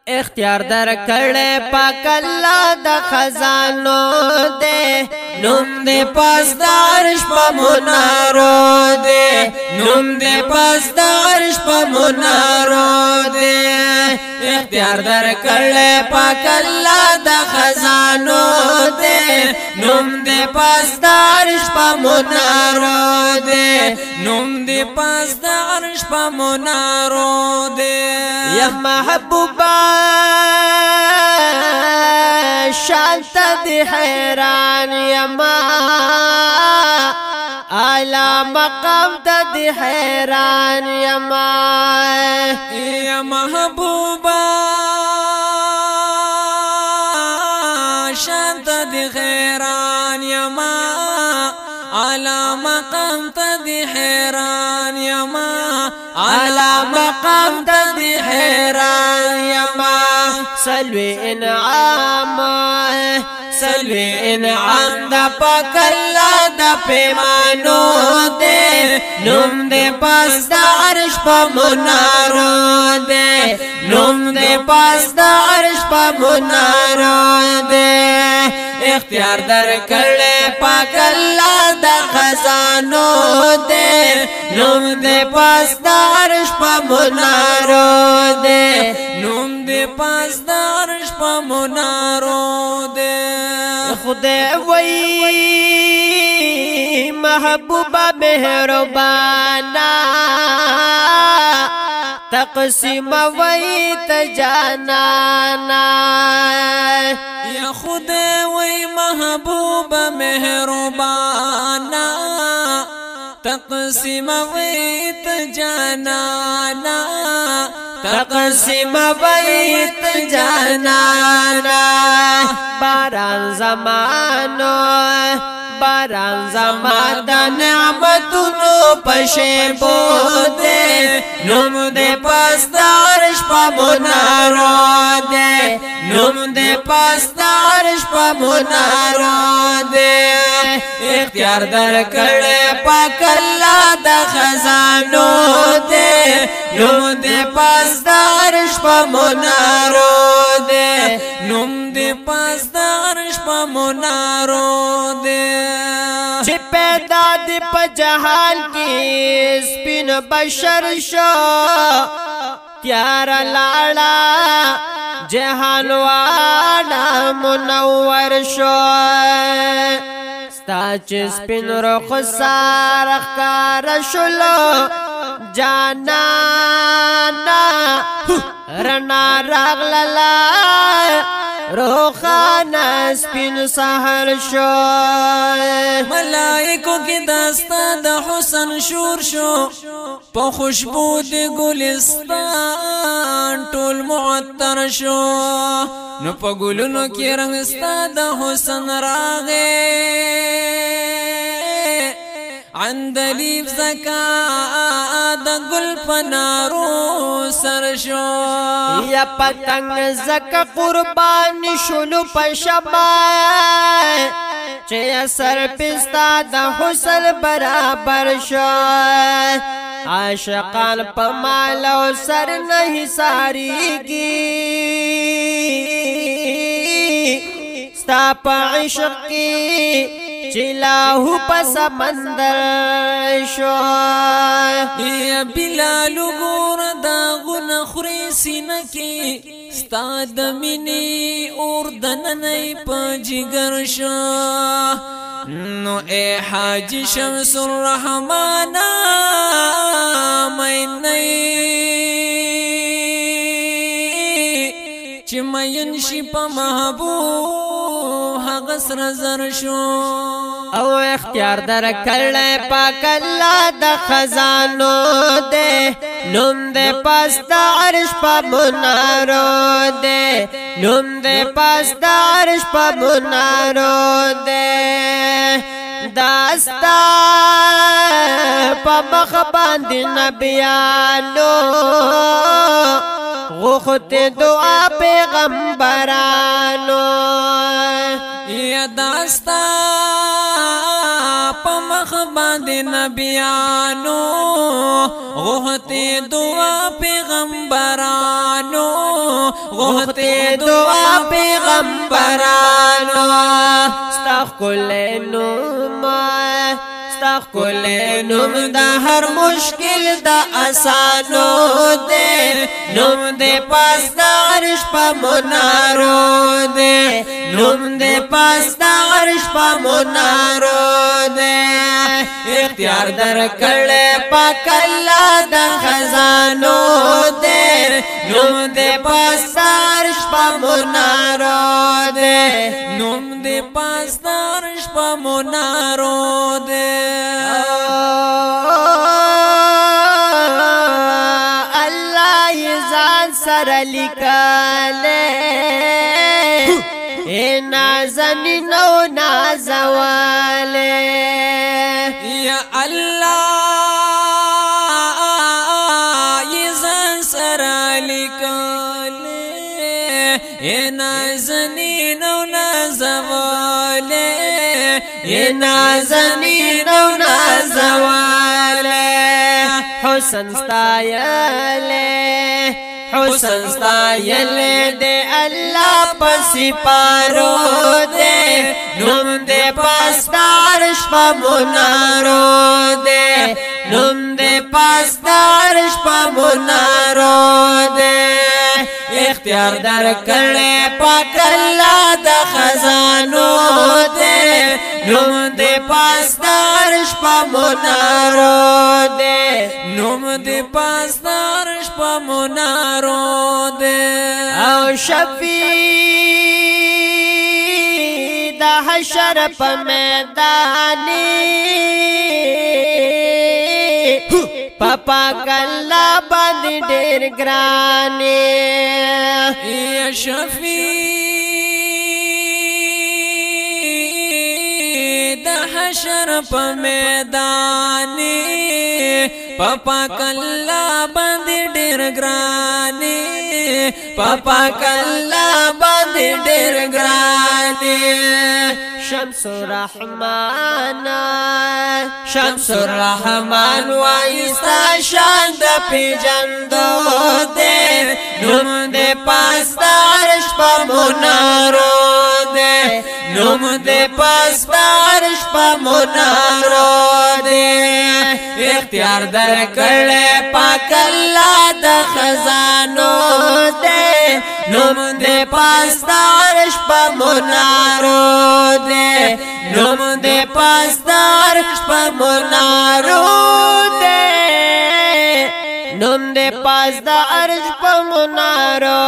اختیار در کړه پاک الله د خزانو دے نوم دے پاس د عرش په منارو دے نوم دے پاس د عرش په منارو دے اختیار در کړه پاک الله د خزانو دے نوم دے پاس د عرش په منارو دے نوم دے پاس د عرش په منارو دے یا محبوبا شانت دی حیران یما اعلی مقام دی حیران یما یا محبوبا شانت دی حیران یما اعلی مقام دی حیران یما اعلی مقام دی حیران یما سلوی انعام دا پاک اللہ دا پیمانو دے نوم دے پاس دا عرش پا منارو دے نوم دے پاس دا عرش پا منارو دے اختیار در کرلے پاک اللہ دا خزانو دے نوم دے پاس دا عرش پا منارو دے نوم دے پاس دا عرش پا منارو دے خدای وی محبوبہ مہربانا تقسیم وی تجانانا یا خدای وی محبوبہ مہربانا تقسیم وی تجانانا تقسیم بیت جانانا باران زمان دا نعمتونو پشیبو دے نوم دے پاس دا عرش پا منارو دے نوم دے پاس دا عرش پا منارو دے اختیار در کڑے پاک اللہ دا خزانو دے نوم دے پاس دا عرش پا منارو دے نوم دے پاس دا عرش پا منارو دے چی پیدا دی پا جہان کی سپین بشر شو تیارا لالا جہان والا منور شو ستا چی سپین رخ سارخ کار شلو جانانا رنا راغللا روخانا سپین سحر شو ملائکو کی داستا دا حسن شور شو پا خوشبو دی گلستان طول معطر شو نو پا گلونو کی رنگستا دا حسن راغے عندلیب زکا دا گل پنارو سرشو یا پتنگ زکا قربان شلو پشبا چه سر پستا دا حسن برابر شو عاشقان پا مالو سر نہیں ساری گی ستا پا عشق کی چلاہو پا سمندر شو یا بلال گور داغن خریسی نکی ستا دمینی اور دننی پا جگر شو نو اے حاج شمس الرحمانا مینی چی مین شی پا محبوب غسر زر شو او اختیار در کرلے پاک اللہ دا خزانو دے نوم دے پاس دا عرش پا منارو دے نوم دے پاس دا عرش پا منارو دے داستا پا مخبان دی نبیانو غخت دعا پیغمبرانو یا داستا پا مخبان دی نبیانو غخت دعا پیغمبرانو غوته دعا پیغمبرانو استغفر نوم استغفر نوم دا هر مشکل دا آسانو دے نوم دے پاس دا عرش پا منارو دے نوم دے پاس دا عرش پا منارو دے اختیار در کڑے پاک اللہ دا خزانو دے نوم دے پاس دا عرش پا منارو دے نوم دے پاس دا عرش پا منارو دے اللہ یزان سر لکالے اے نازنین و نازوالے یا اللہ یزان سر لکالے اے نازنین و نازوالے اے نازنین و نازوالے حسن ستایلے حسن ستایلے دے اللہ پسی پارو دے نم دے پاس دارش پا منارو دے نم دے پاس دارش پا منارو دے اختیار در کڑے پاک اللہ دا خزانو دے نم دے پاس دارش پا منارو دے نم دے پاس دارش پا منارو دے او شفیع دا حشر پا میدانی پاک اللہ باندې ډېر ګران یا شفیع د حشر په میدان پاک اللہ باندې ډېر ګران پاک اللہ باندې ډېر ګران شمس الرحمن شمس الرحمن وایستا شان د پیجندو دے نوم دے پاس دارش پا منارو دے نوم دے پاس دارش پا منارو دے اختیار در کڑے پاک اللہ دا خزانو دے نوم دے پاس دارش پا منارو دے نوم دے پاس دارش پا منارو دے نوم دے پاس دارش پا منارو